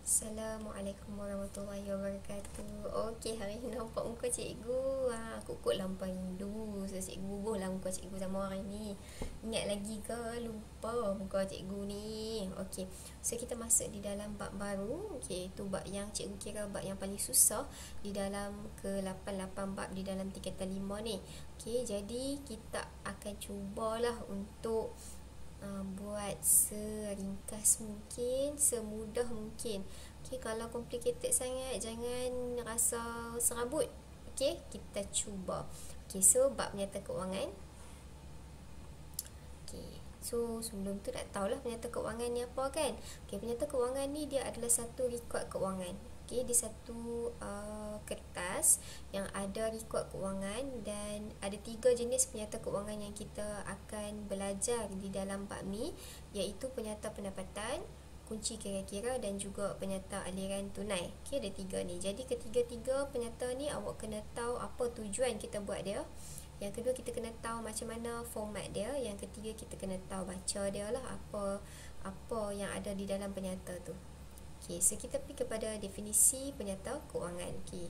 Assalamualaikum warahmatullahi wabarakatuh. Okey, hari ni nampak muka cikgu. Kukut lampai rindu. So, cikgu bubuhlah muka cikgu sama hari ni. Ingat lagi ke? Lupa muka cikgu ni. Okey, so kita masuk di dalam bab baru. Okey, itu bab yang cikgu kira bab yang paling susah di dalam ke-88 bab di dalam tingkatan 5 ni. Okey, jadi kita akan cubalah untuk buat seringkas mungkin, semudah mungkin. Okey, kalau complicated sangat jangan rasa serabut. Okey, kita cuba. Okey, so bab penyata keuangan. Okey, so sebelum tu nak tahulah penyata keuangan ni apa kan. Okey, penyata keuangan ni dia adalah satu rekod keuangan. Okey, di satu kertas yang ada rekod keuangan, dan ada 3 jenis penyata keuangan yang kita akan belajar di dalam bab ni, iaitu penyata pendapatan, kunci kira-kira dan juga penyata aliran tunai. Okey, ada 3 ni. Jadi ketiga-tiga penyata ni awak kena tahu apa tujuan kita buat dia. Yang kedua, kita kena tahu macam mana format dia. Yang ketiga, kita kena tahu baca dia lah, apa yang ada di dalam penyata tu. Okey, so kita pergi kepada definisi penyata keuangan. Okey,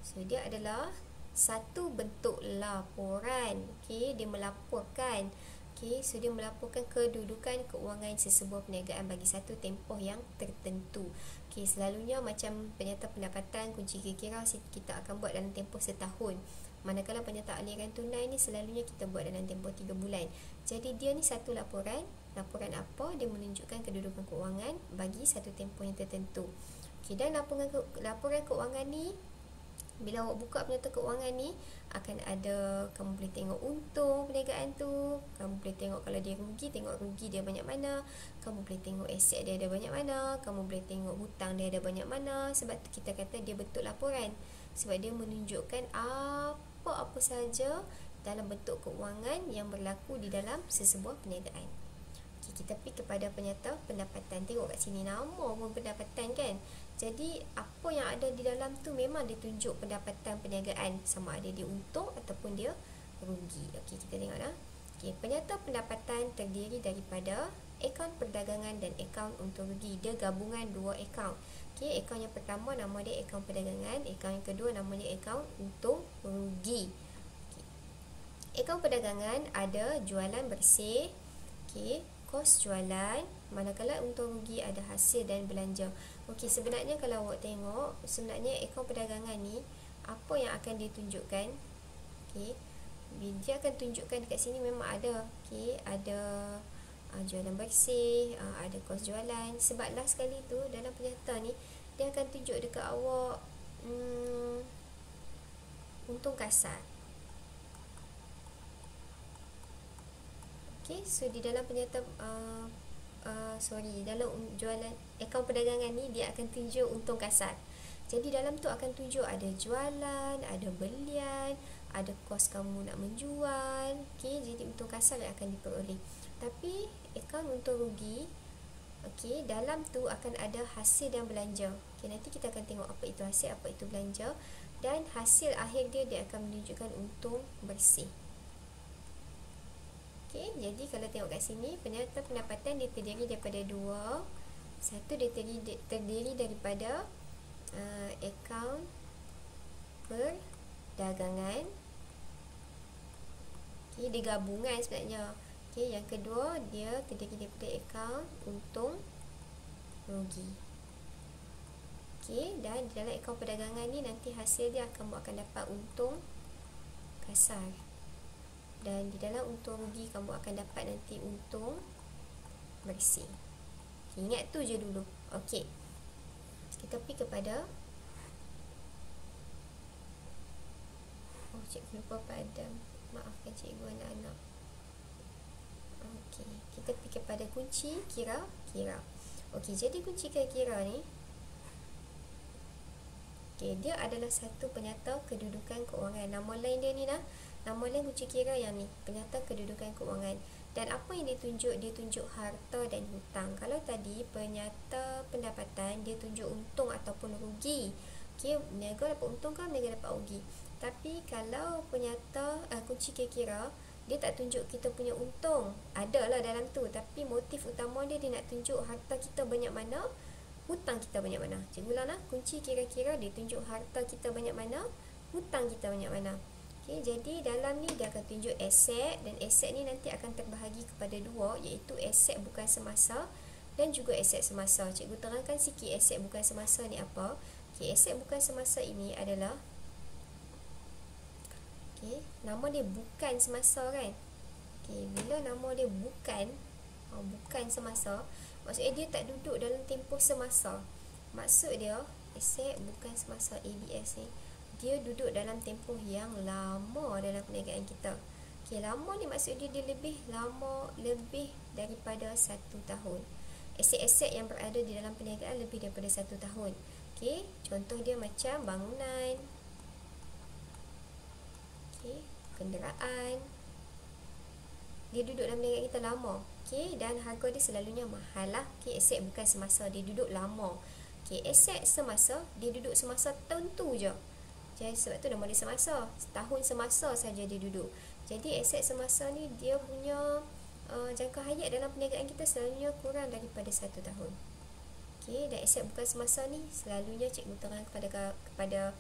so dia adalah satu bentuk laporan. Okey, dia melaporkan. Okey, so dia melaporkan kedudukan keuangan sesebuah perniagaan bagi satu tempoh yang tertentu. Okey, selalunya macam penyata pendapatan, kunci kira-kira kita akan buat dalam tempoh setahun. Manakala penyata aliran tunai ni selalunya kita buat dalam tempoh 3 bulan. Jadi dia ni satu laporan. Laporan apa? Dia menunjukkan kedudukan keuangan bagi satu tempoh yang tertentu. Okey, dan laporan keuangan ni, bila awak buka penyata keuangan ni, akan ada, kamu boleh tengok untung perniagaan tu, kamu boleh tengok kalau dia rugi, tengok rugi dia banyak mana, kamu boleh tengok aset dia ada banyak mana, kamu boleh tengok hutang dia ada banyak mana. Sebab tu kita kata dia bentuk laporan, sebab dia menunjukkan apa-apa saja dalam bentuk keuangan yang berlaku di dalam sesebuah perniagaan. Okay, kita pergi kepada penyata pendapatan. Tengok kat sini, nama pun pendapatan kan. Jadi apa yang ada di dalam tu memang ditunjuk pendapatan perniagaan, sama ada dia untung ataupun dia rugi. Okey, kita tengoklah. Okey, penyata pendapatan terdiri daripada akaun perdagangan dan akaun untung rugi. Dia gabungan 2 akaun. Okey, akaun yang pertama nama dia akaun perdagangan, akaun yang kedua nama dia akaun untung rugi. Okay. Akaun perdagangan ada jualan bersih, okey, kos jualan, manakala untung rugi ada hasil dan belanja. Okey, sebenarnya kalau awak tengok, sebenarnya akaun perdagangan ni apa yang akan ditunjukkan? Okey, dia akan tunjukkan dekat sini memang ada. Okey, ada jualan bersih, ada kos jualan. Sebab last sekali tu dalam penyata ni dia akan tunjuk dekat awak untung kasar. Okey, so di dalam penyata dalam jualan akaun perdagangan ni dia akan tunjuk untung kasar. Jadi dalam tu akan tunjuk ada jualan, ada belian, ada kos kamu nak menjual. Okey, jadi untung kasar yang akan diperoleh. Tapi akaun untung rugi, okey, dalam tu akan ada hasil dan belanja. Okey, nanti kita akan tengok apa itu hasil, apa itu belanja, dan hasil akhir dia akan menunjukkan untung bersih. Okey, jadi kalau tengok kat sini, penyata pendapatan dia terdiri daripada 2. Satu dia terdiri daripada akaun perdagangan. Okey, dia gabungan sebenarnya. Okey, yang kedua dia terdiri daripada akaun untung rugi. Okey, dan di dalam akaun perdagangan ni nanti hasil dia akan dapat untung kasar. Dan di dalam untung rugi kamu akan dapat nanti untung bersih. Okay, ingat tu je dulu. Okey, kita pergi kepada cikgu lupa padam, maafkan cikgu anak-anak. Okey, kita pergi kepada kunci kira-kira. Okey, jadi kunci kira-kira ni, okey, dia adalah satu penyata kedudukan keuangan. Nama lain dia ni lah, nama lain kunci kira yang ni, penyata kedudukan keuangan. Dan apa yang ditunjuk? Dia tunjuk harta dan hutang. Kalau tadi penyata pendapatan dia tunjuk untung ataupun rugi. Okey, berniaga dapat untung kan, berniaga dapat rugi. Tapi kalau penyata kunci kira-kira, dia tak tunjuk kita punya untung. Adalah dalam tu, tapi motif utama dia nak tunjuk harta kita banyak mana, hutang kita banyak mana. Cikgu ulang lah, kunci kira-kira dia tunjuk harta kita banyak mana, hutang kita banyak mana. Okey, jadi dalam ni dia akan tunjuk aset, dan aset ni nanti akan terbahagi kepada dua, iaitu aset bukan semasa dan juga aset semasa. Cikgu terangkan sikit aset bukan semasa ni apa. Okey, aset bukan semasa ini adalah, okey, nama dia bukan semasa kan. Okey, bila nama dia bukan semasa, maksudnya dia tak duduk dalam tempoh semasa. Maksud dia aset bukan semasa, ABS ni, dia duduk dalam tempoh yang lama dalam perniagaan kita. Okey, lama ni maksud dia lebih lama, lebih daripada 1 tahun. Aset-aset yang berada di dalam perniagaan lebih daripada 1 tahun. Okey, contoh dia macam bangunan, okey, kenderaan. Dia duduk dalam perniagaan kita lama. Okey, dan harga dia selalunya mahal lah. Okey, aset bukan semasa, dia duduk lama. Okey, aset semasa, dia duduk semasa tertentu je. Jadi sebab tu nama dia semasa. Setahun semasa saja dia duduk. Jadi aset semasa ni dia punya jangka hayat dalam perniagaan kita selalunya kurang daripada 1 tahun. Okey, dan aset bukan semasa ni selalunya cikgu terang kepada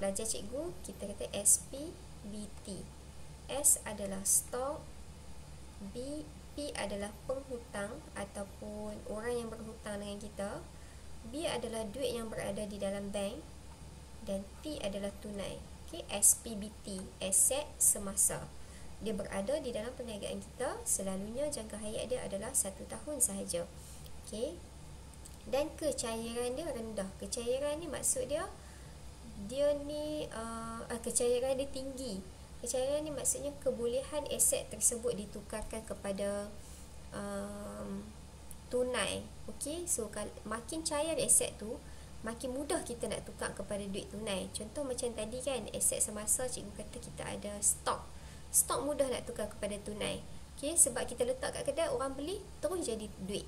pelajar cikgu, kita kata SPBT. S adalah stok, B, P adalah penghutang ataupun orang yang berhutang dengan kita, B adalah duit yang berada di dalam bank, dan T adalah tunai. Okay, SPBT, aset semasa. Dia berada di dalam perniagaan kita, selalunya jangka hayat dia adalah 1 tahun sahaja. Okay, dan kecairan dia rendah. Kecairan ni maksud dia, kecairan dia tinggi. Kecairan ni maksudnya kebolehan aset tersebut ditukarkan kepada tunai. Okey, so makin cair aset tu, makin mudah kita nak tukar kepada duit tunai. Contoh macam tadi kan, aset semasa cikgu kata kita ada stok. Stok mudah nak tukar kepada tunai. Okey, sebab kita letak kat kedai, orang beli terus jadi duit.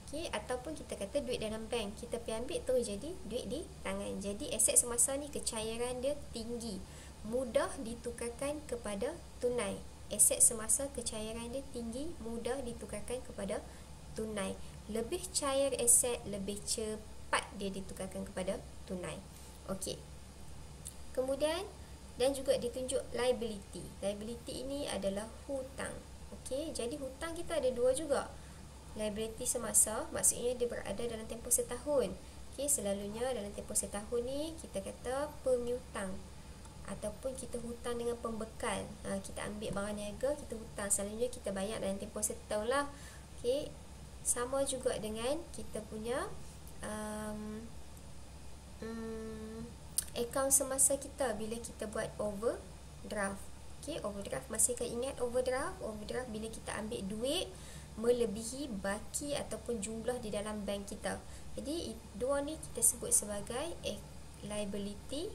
Okey, ataupun kita kata duit dalam bank, kita pergi ambil terus jadi duit di tangan. Jadi aset semasa ni kecairan dia tinggi, mudah ditukarkan kepada tunai. Aset semasa kecairan dia tinggi, mudah ditukarkan kepada tunai. Lebih cair aset, lebih cepat dia ditukarkan kepada tunai. Okey. Kemudian dan juga ditunjuk liability. Liability ini adalah hutang. Okey, jadi hutang kita ada dua juga. Liability semasa maksudnya dia berada dalam tempoh setahun. Okey, selalunya dalam tempoh setahun ni kita kata pemiutang, ataupun kita hutang dengan pembekal. Kita ambil barang niaga, kita hutang, selalunya kita bayar dalam tempoh setahun lah. Okey, sama juga dengan kita punya akaun semasa kita bila kita buat overdraft. Okey, overdraft, masih kan ingat overdraft? Overdraft bila kita ambil duit melebihi baki ataupun jumlah di dalam bank kita. Jadi dua ni kita sebut sebagai liability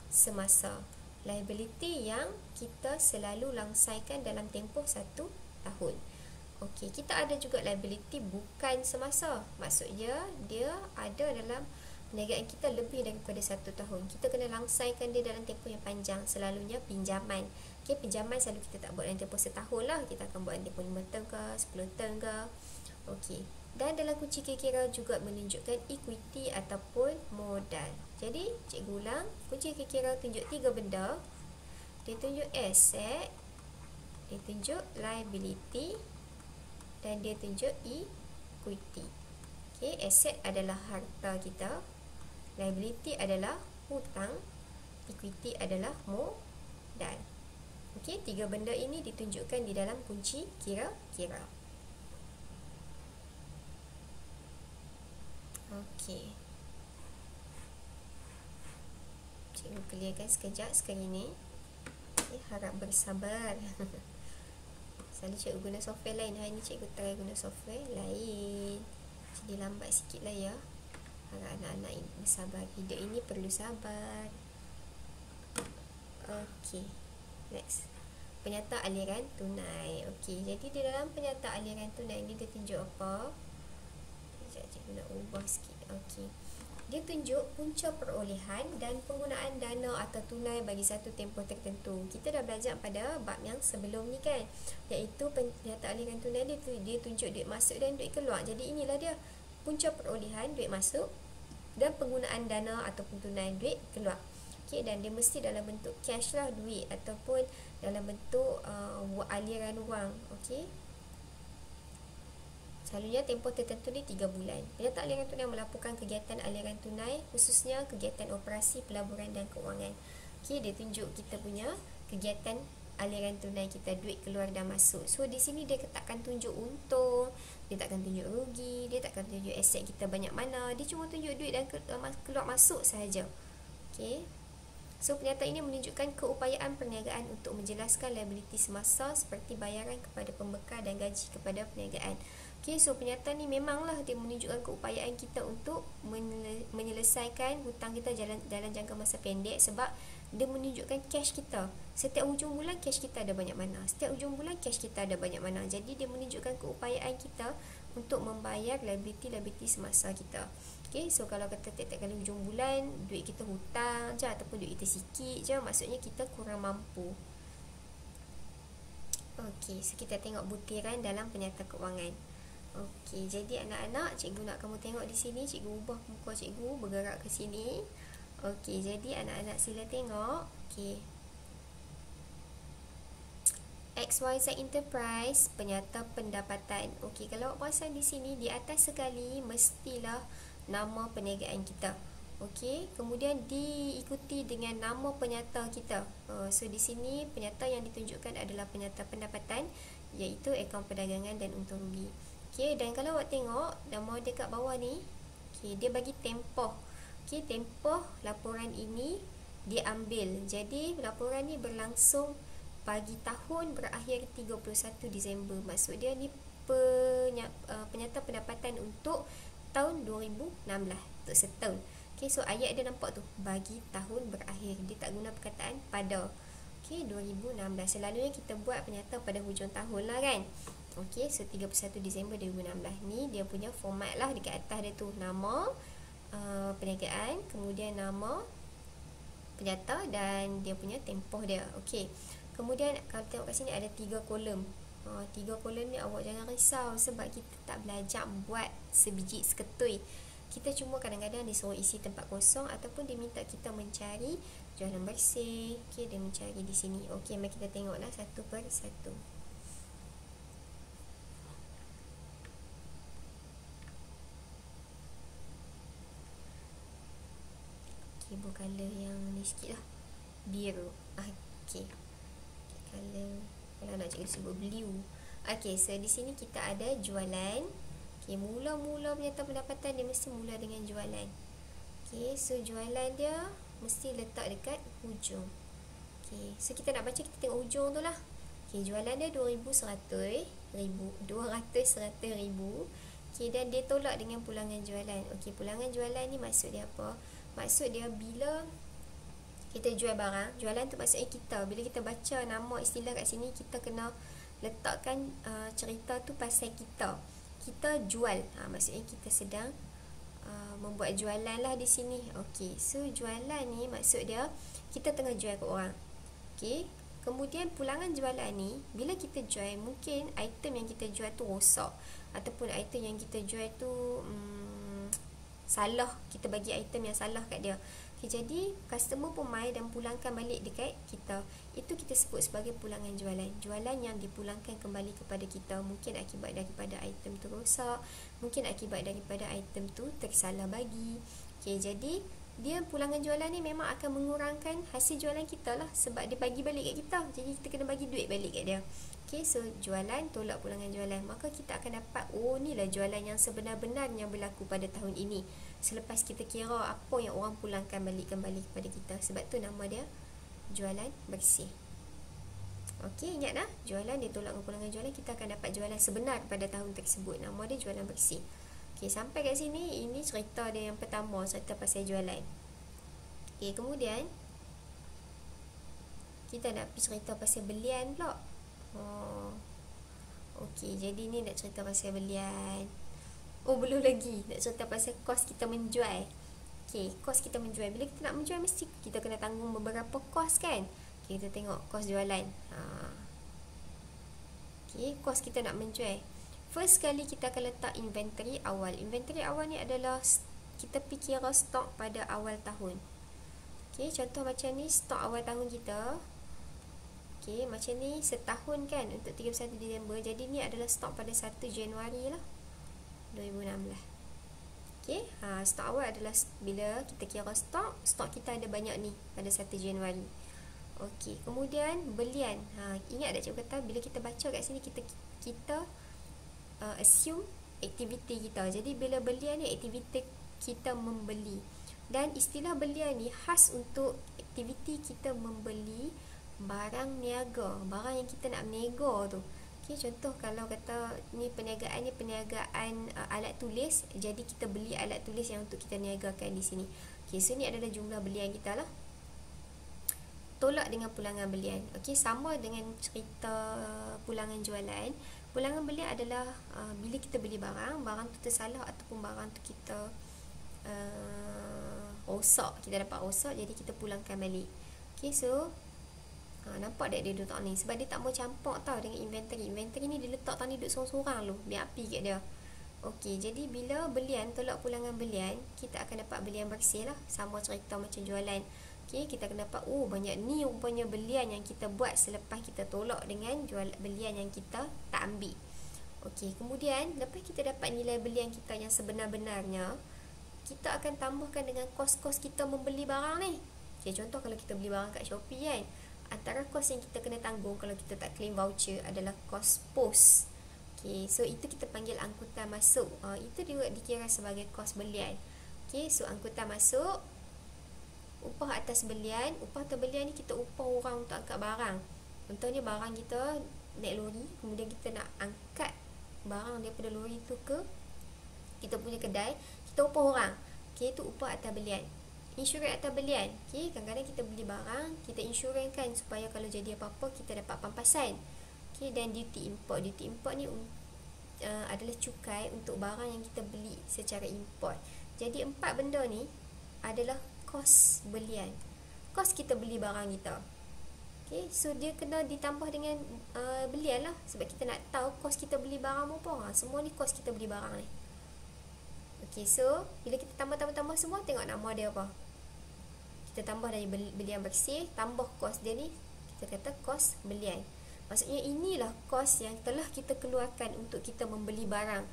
semasa. Liability yang kita selalu langsaikan dalam tempoh 1 tahun. Okey, kita ada juga liability bukan semasa. Maksudnya dia ada dalam perniagaan kita lebih daripada 1 tahun. Kita kena langsaikan dia dalam tempoh yang panjang, selalunya pinjaman. Okey, pinjaman selalu kita tak buat dalam tempoh setahun lah. Kita akan buat dalam tempoh 5 tahun ke, 10 tahun ke. Okey. Dan dalam kunci kira-kira juga menunjukkan equity ataupun modal. Jadi, cikgu ulang, kunci kira-kira tunjuk 3 benda. Dia tunjuk asset, dia tunjuk liability, dan dia tunjuk equity. Okey, asset adalah harta kita, liability adalah hutang, equity adalah modal. Okey, 3 benda ini ditunjukkan di dalam kunci kira-kira. Okey, cikgu clearkan sekejap skrin ni. Harap bersabar. Selalu cikgu guna software lain, hari ni cikgu try guna software lain, jadi lambat sikit lah ya. Harap anak-anak ini bersabar. Hidup ini perlu sabar. Okey, next, penyata aliran tunai. Okey, jadi di dalam penyata aliran tunai ni dia tunjuk apa? Cikgu nak ubah sikit. Okey, dia tunjuk punca perolehan dan penggunaan dana atau tunai bagi satu tempoh tertentu. Kita dah belajar pada bab yang sebelum ni kan, iaitu penyata aliran tunai dia tunjuk duit masuk dan duit keluar. Jadi inilah dia punca perolehan duit masuk dan penggunaan dana ataupun tunai duit keluar. Okay, dan dia mesti dalam bentuk cash lah, duit, ataupun dalam bentuk aliran wang. Okay, selalunya tempoh tertentu ni 3 bulan. Penyerta aliran tunai melaporkan kegiatan aliran tunai, khususnya kegiatan operasi pelaburan dan keuangan. Okay, dia tunjuk kita punya kegiatan aliran tunai kita, duit keluar dan masuk. So di sini dia takkan tunjuk untung, dia takkan tunjuk rugi, dia takkan tunjuk aset kita banyak mana, dia cuma tunjuk duit dan keluar masuk sahaja. Okay, so penyerta ini menunjukkan keupayaan perniagaan untuk menjelaskan liability semasa seperti bayaran kepada pembekal dan gaji kepada perniagaan. Okay, so penyerta ni memanglah dia menunjukkan keupayaan kita untuk menyelesaikan hutang kita dalam jangka masa pendek, sebab dia menunjukkan cash kita. Setiap hujung bulan cash kita ada banyak mana, setiap hujung bulan cash kita ada banyak mana. Jadi dia menunjukkan keupayaan kita untuk membayar liability semasa kita. Okay, so kalau kata tiap-tiap kali hujung bulan duit kita hutang je ataupun duit kita sikit je, maksudnya kita kurang mampu. Okay, so kita tengok butiran dalam penyata keuangan. Okey, jadi anak-anak, cikgu nak kamu tengok di sini, cikgu ubah muka cikgu bergerak ke sini. Okey, jadi anak-anak sila tengok. Okey. XYZ Enterprise penyata pendapatan. Okey, kalau awak perasan di sini di atas sekali mestilah nama perniagaan kita. Okey, kemudian diikuti dengan nama penyata kita. So di sini penyata yang ditunjukkan adalah penyata pendapatan, iaitu akaun perdagangan dan untung rugi. Okay, dan kalau awak tengok nama dekat bawah ni, okay, dia bagi tempoh. Okay, tempoh laporan ini diambil. Jadi laporan ni berlangsung pagi tahun berakhir 31 Disember. Maksud dia ni penyata pendapatan untuk tahun 2016, untuk setahun. Okay, so ayat dia nampak tu, bagi tahun berakhir. Dia tak guna perkataan pada. Okay, 2016. Selalunya kita buat penyata pada hujung tahun lah kan. Okey, so 31 Disember 2016 ni dia punya format lah. Dekat atas dia tu nama perniagaan, kemudian nama penyata dan dia punya tempoh dia. Okey, kemudian kalau tengok kat sini ada 3 kolom. 3 kolom ni awak jangan risau, sebab kita tak belajar buat sebiji seketui. Kita cuma kadang-kadang disuruh isi tempat kosong ataupun dia minta kita mencari jualan bersih. Okey, dia mencari di sini. Okey, mari kita tengoklah satu per satu. Ibu color yang ni sikit lah, biru. Okey, color kalau nak cikgu sebut blue. Okey, so di sini kita ada jualan. Okey, mula-mula penyata pendapatan dia mesti mula dengan jualan. Okey, so jualan dia mesti letak dekat hujung. Okey, so kita nak baca, kita tengok hujung tu lah. Okey, jualan dia 200 ribu. Okey, dan dia tolak dengan pulangan jualan. Okey, pulangan jualan ni maksud dia apa? Maksud dia bila kita jual barang, jualan tu maksudnya kita. Bila kita baca nama istilah kat sini, kita kena letakkan cerita tu pasal kita. Kita jual. Maksudnya kita sedang membuat jualan lah di sini. Okey, so jualan ni maksud dia kita tengah jual ke orang. Okey, kemudian pulangan jualan ni bila kita jual, mungkin item yang kita jual tu rosak ataupun item yang kita jual tu salah, kita bagi item yang salah kat dia. Okay, jadi customer pun mai dan pulangkan balik dekat kita. Itu kita sebut sebagai pulangan jualan. Jualan yang dipulangkan kembali kepada kita, mungkin akibat daripada item tu rosak, mungkin akibat daripada item tu tersalah bagi. Okay, jadi dia pulangan jualan ni memang akan mengurangkan hasil jualan kita lah, sebab dia bagi balik kat kita. Jadi kita kena bagi duit balik kat dia. Okay, so jualan tolak pulangan jualan, maka kita akan dapat, oh ni lah jualan yang sebenar-benarnya berlaku pada tahun ini, selepas kita kira apa yang orang pulangkan balik kembali kepada kita. Sebab tu nama dia jualan bersih. Okey, ingat dah, jualan dia tolak pulangan jualan, kita akan dapat jualan sebenar pada tahun tersebut. Nama dia jualan bersih. Okey, sampai kat sini, ini cerita dia yang pertama, cerita pasal jualan. Okey, kemudian kita nak pergi cerita pasal belian pula. Okey, jadi ni nak cerita pasal belian. Oh, belum lagi nak cerita pasal kos kita menjual. Okey, kos kita menjual. Bila kita nak menjual, mesti kita kena tanggung beberapa kos kan. Okay, kita tengok kos jualan. Okey, kos kita nak menjual. first kali kita akan letak inventory awal. Inventory awal ni adalah kita pergi kira stok pada awal tahun. Okey, contoh macam ni stok awal tahun kita. Okey, macam ni setahun kan untuk 31 Disember. Jadi ni adalah stok pada 1 Januari lah 2016. Okey, stok awal adalah bila kita kira stok kita ada banyak ni pada 1 Januari. Okey, kemudian belian. Ingat tak cikgu kata bila kita baca kat sini kita assume aktiviti kita. Jadi bila belian ni aktiviti kita membeli. Dan istilah belian ni khas untuk aktiviti kita membeli barang niaga, barang yang kita nak berniaga tu. Okey, contoh kalau kata ni perniagaan alat tulis, jadi kita beli alat tulis yang untuk kita niagakan di sini. Okey, so ni adalah jumlah belian kita lah. Tolak dengan pulangan belian. Okey, sama dengan cerita pulangan jualan. Pulangan belian adalah bila kita beli barang tu tersalah ataupun barang tu kita rosak, kita dapat rosak, jadi kita pulangkan balik. Okey, so nampak tak dia duduk tak ni? Sebab dia tak mau campur tau dengan inventory. Inventory ni dia letak tak ni duduk sorang-sorang lu, biar api kat dia. Okey, jadi bila belian, tolak pulangan belian, kita akan dapat belian bersih lah. Sama cerita macam jualan. Okey, kita akan dapat banyak ni rupanya belian yang kita buat selepas kita tolak dengan belian yang kita tak ambil. Okey, kemudian lepas kita dapat nilai belian kita yang sebenar-benarnya, kita akan tambahkan dengan kos-kos kita membeli barang ni. Okey, contoh kalau kita beli barang kat Shopee kan, antara kos yang kita kena tanggung kalau kita tak claim voucher adalah kos pos. Okey, so itu kita panggil angkutan masuk. Itu juga dikira sebagai kos belian. Okey, so angkutan masuk, upah atas belian. Upah atas belian ni kita upah orang untuk angkat barang. Contohnya barang kita naik lori, kemudian kita nak angkat barang daripada lori tu ke kita punya kedai, kita upah orang. Okey, itu upah atas belian. Insurans atas belian. Okey, kadang-kadang kita beli barang, kita insurans supaya kalau jadi apa-apa kita dapat pampasan. Okey, dan duty import. Duty import ni adalah cukai untuk barang yang kita beli secara import. Jadi 4 benda ni adalah kos belian. Kos kita beli barang kita. Okey, so dia kena ditambah dengan belian lah, sebab kita nak tahu kos kita beli barang apa. Semua ni kos kita beli barang ni. Okey, so bila kita tambah semua, tengok nama dia apa. Kita tambah dari belian bersih, tambah kos dia ni, kita kata kos belian. Maksudnya inilah kos yang telah kita keluarkan untuk kita membeli barang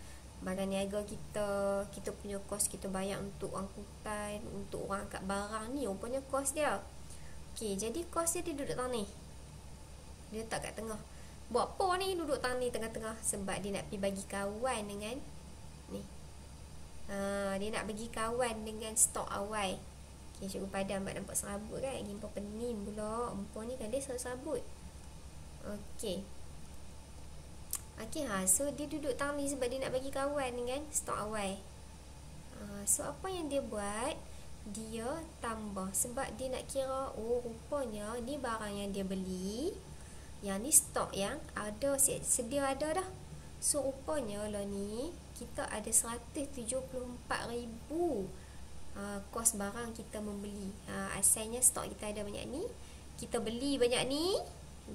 niaga kita punya kos kita bayar untuk angkutan, untuk orang angkat barang ni, rupanya kos dia. Okey, jadi kos dia duduk tang ni. Dia letak kat tengah. Buat apa ni duduk tang ni tengah-tengah? Sebab dia nak pergi bagi kawan dengan ni. Dia nak bagi kawan dengan stok awal. Okey, cikgu padam nampak serabut kan? Gimpa pening pula. Empon ni kan dia serabut. Okey. Okey, so dia duduk tang ni sebab dia nak bagi kawan dengan stok awal. So apa yang dia buat? Dia tambah sebab dia nak kira, rupanya ni barang yang dia beli, yang ni stok yang ada, sedia ada dah. So rupanya lah ni kita ada 174,000 kos barang kita membeli. Asalnya stok kita ada banyak ni, kita beli banyak ni,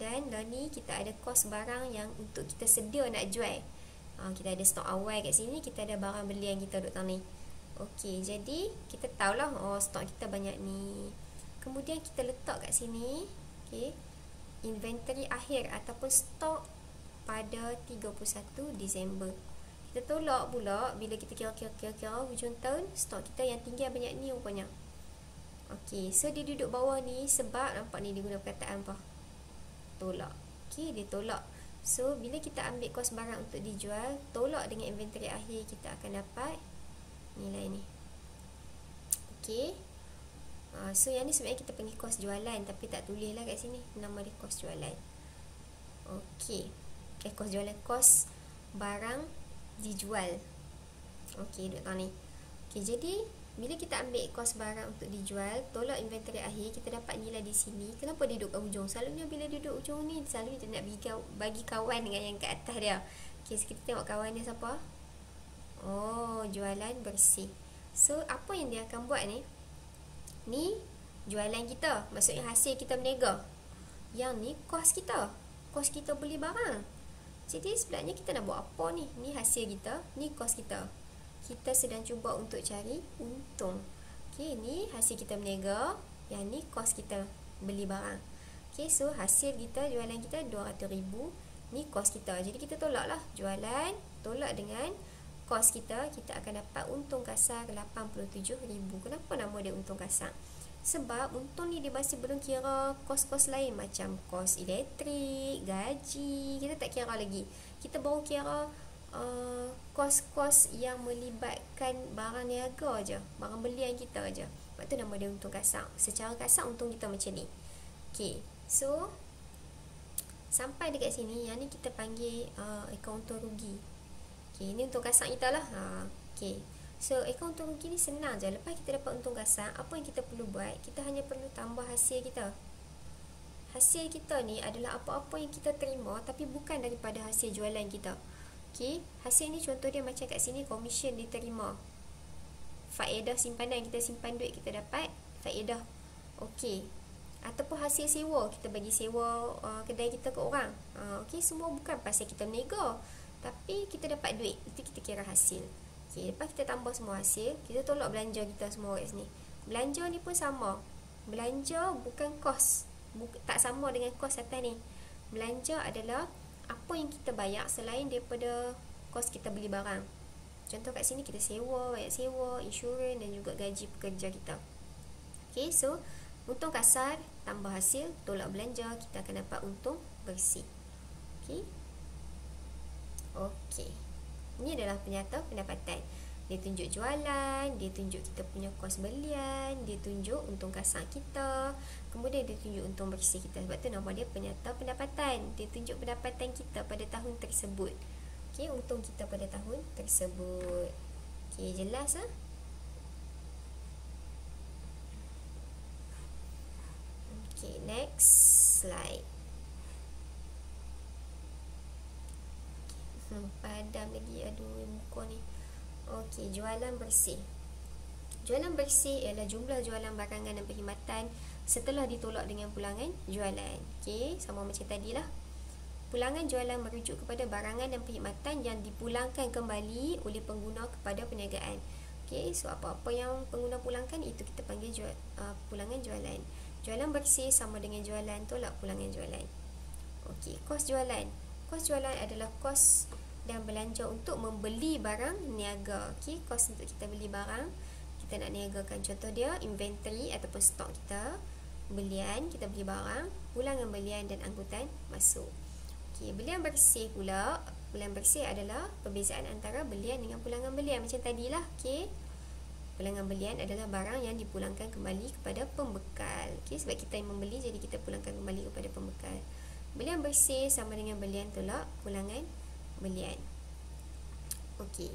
dan dah ni kita ada kos barang yang untuk kita sedia nak jual. Kita ada stok awal kat sini, kita ada barang beli yang kita duduk tang ni. Okey, jadi kita tahulah stok kita banyak ni. Kemudian kita letak kat sini, okey, inventory akhir ataupun stok pada 31 Disember. Kita tolak pula bila kita kira-kira hujung tahun, stok kita yang tinggal banyak ni rupanya. Okey, so dia duduk bawah ni sebab nampak ni dia guna perkataan apa? Tolak. Okey, dia tolak. So bila kita ambil kos barang untuk dijual, tolak dengan inventory akhir, kita akan dapat nilai ni. Okey. So yang ni sebenarnya kita panggil kos jualan, tapi tak tulis lah kat sini nama dia kos jualan. Okey. Kos jualan, kos barang dijual. Okey, duduk tang ni. Okey, jadi bila kita ambil kos barang untuk dijual, tolak inventory akhir, kita dapat nilai di sini. Kenapa dia duduk kat hujung? Selalunya bila dia duduk hujung ni, selalu dia nak bagi kawan dengan yang kat atas dia. Okey, so kita tengok kawan dia siapa? Jualan bersih. So apa yang dia akan buat ni? Ni jualan kita, maksudnya hasil kita berniaga. Yang ni kos kita. Kos kita beli barang. Jadi sebenarnya kita nak buat apa ni? Ni hasil kita, ni kos kita. Kita sedang cuba untuk cari untung. Okey, ni hasil kita berniaga, yang ni kos kita beli barang. Okey, so hasil kita, jualan kita 200,000, ni kos kita. Jadi kita tolak lah jualan, tolak dengan kos kita, kita akan dapat untung kasar 87,000. Kenapa nama dia untung kasar? Sebab untung ni dia masih belum kira kos-kos lain macam kos elektrik, gaji, kita tak kira lagi. Kita baru kira kos-kos yang melibatkan barang niaga aja, barang belian kita aja. Sebab tu nama dia untung kasar. Secara kasar untung kita macam ni. Okey, so sampai dekat sini, yang ni kita panggil akaun untung rugi. Okey, ni untung kasar kita lah. Okey. So, akaun untung rugi ni senang je. Lepas kita dapat untung kasar, apa yang kita perlu buat? Kita hanya perlu tambah hasil kita. Hasil kita ni adalah apa-apa yang kita terima tapi bukan daripada hasil jualan kita. Okey, hasil ni contoh dia macam kat sini, komisen diterima. Faedah simpanan, kita simpan duit, kita dapat faedah. Okey. Ataupun hasil sewa, kita bagi sewa kedai kita ke orang. Okey, semua bukan pasal kita berniaga, tapi kita dapat duit. Itu kita kira hasil. Okay, lepas kita tambah semua hasil, kita tolak belanja kita semua kat sini. Belanja ni pun sama. Belanja bukan kos. Tak sama dengan kos atas ni. Belanja adalah apa yang kita bayar selain daripada kos kita beli barang. Contoh kat sini kita sewa, bayar sewa, insurans dan juga gaji pekerja kita. Okay, so untung kasar tambah hasil, tolak belanja, kita akan dapat untung bersih. Okay. Okay. Ini adalah penyata pendapatan. Dia tunjuk jualan, dia tunjuk kita punya kos belian, dia tunjuk untung kasar kita, kemudian dia tunjuk untung bersih kita. Sebab tu nama dia penyata pendapatan. Dia tunjuk pendapatan kita pada tahun tersebut. Okey, untung kita pada tahun tersebut. Okey, jelas Okey, next slide. Padam lagi, aduh muka ni. Okey, jualan bersih. Jualan bersih ialah jumlah jualan barangan dan perkhidmatan setelah ditolak dengan pulangan jualan. Okey, sama macam tadilah. Pulangan jualan merujuk kepada barangan dan perkhidmatan yang dipulangkan kembali oleh pengguna kepada perniagaan. Okey, so apa-apa yang pengguna pulangkan itu kita panggil pulangan jualan. Jualan bersih sama dengan jualan tolak pulangan jualan. Okey, kos jualan. Kos jualan adalah kos dan belanja untuk membeli barang niaga. Okey, kos untuk kita beli barang, kita nak niagakan. Contoh dia inventory ataupun stok kita, belian, kita beli barang, pulangan belian dan angkutan masuk. Okey, belian bersih pula. Belian bersih adalah perbezaan antara belian dengan pulangan belian macam tadilah. Okey. Pulangan belian adalah barang yang dipulangkan kembali kepada pembekal. Okey, sebab kita yang membeli jadi kita pulangkan kembali kepada pembekal. Belian bersih sama dengan belian tolak pulangan belian. Okey.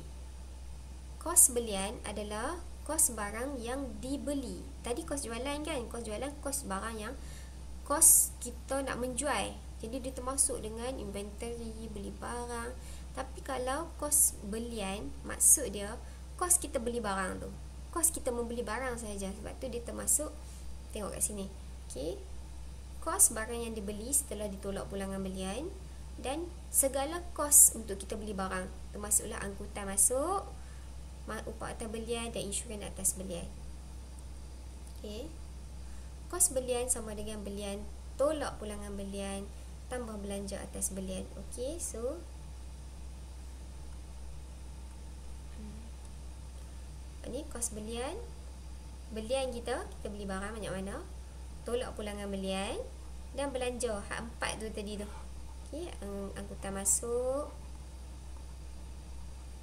Kos belian adalah kos barang yang dibeli. Tadi kos jualan kan? Kos jualan kos barang yang kos kita nak menjual. Jadi dia termasuk dengan inventory, beli barang. Tapi kalau kos belian, maksud dia kos kita beli barang tu. Kos kita membeli barang saja. Sebab tu dia termasuk, tengok kat sini. Okey. Kos barang yang dibeli setelah ditolak pulangan belian dan segala kos untuk kita beli barang, termasuklah angkutan masuk, upah atas belian dan insurans atas belian. Okey. Kos belian sama dengan belian tolak pulangan belian tambah belanja atas belian. Okey, so ini kos belian. Belian kita beli barang banyak mana, tolak pulangan belian dan belanja. Hak 4 tu tadi tu. Okey, angkutan masuk.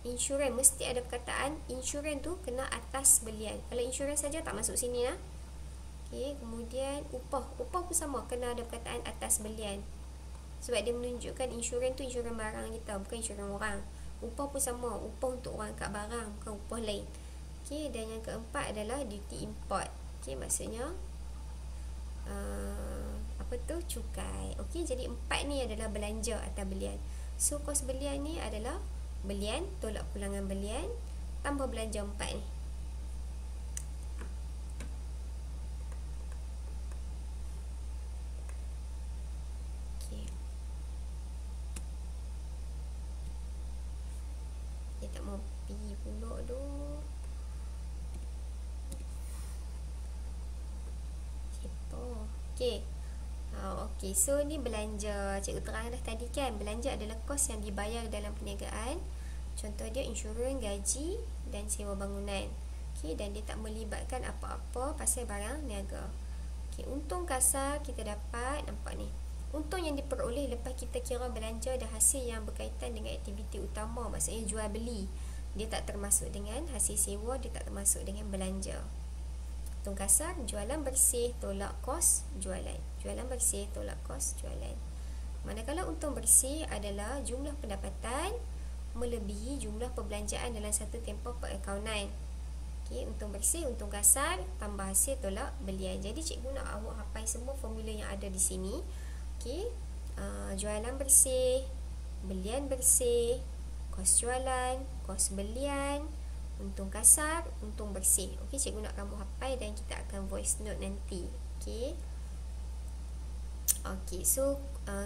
Insurans, mesti ada perkataan insurans tu kena atas belian. Kalau insurans saja tak masuk sini lah. Okey, kemudian upah pun sama, kena ada perkataan atas belian. Sebab dia menunjukkan insurans tu insurans barang kita, bukan insurans orang. Upah pun sama, upah untuk orang kat barang, bukan upah lain. Okey, dan yang keempat adalah duty import. Okey, maksudnya apa tu, cukai. Okey, jadi 4 ni adalah belanja atas belian. So kos belian ni adalah belian tolak pulangan belian tambah belanja 4 ni. Okey. Pergi pula tu. Siapa? Okey. Okey, so ni belanja. Cikgu terang dah tadi kan, belanja adalah kos yang dibayar dalam perniagaan. Contoh dia insurans, gaji dan sewa bangunan. Okey, dan dia tak melibatkan apa-apa pasal barang niaga. Okey, untung kasar kita dapat, nampak ni. Untung yang diperoleh lepas kita kira belanja dan hasil yang berkaitan dengan aktiviti utama, maksudnya jual beli. Dia tak termasuk dengan hasil sewa, dia tak termasuk dengan belanja. Untung kasar, jualan bersih tolak kos jualan. Jualan bersih tolak kos jualan. Manakala untung bersih adalah jumlah pendapatan melebihi jumlah perbelanjaan dalam satu tempoh perakaunan. Okay, untung bersih, untung kasar tambah hasil tolak belian. Jadi cikgu nak awak hafal semua formula yang ada di sini. Okay, jualan bersih, belian bersih, kos jualan, kos belian, untung kasar, untung bersih. Okey, cikgu nak kamu hafal dan kita akan voice note nanti. Okey. Okey, so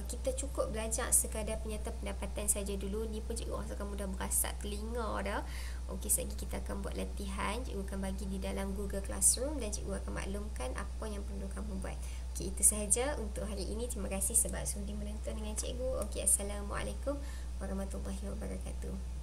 kita cukup belajar sekadar penyata pendapatan saja dulu. Ni pun cikgu rasa kamu dah berasap telinga dah. Okey, sekejap kita akan buat latihan. Cikgu akan bagi di dalam Google Classroom dan cikgu akan maklumkan apa yang perlu kamu buat. Okey, itu sahaja untuk hari ini. Terima kasih sebab sudi menonton dengan cikgu. Okey, Assalamualaikum warahmatullahi wabarakatuh.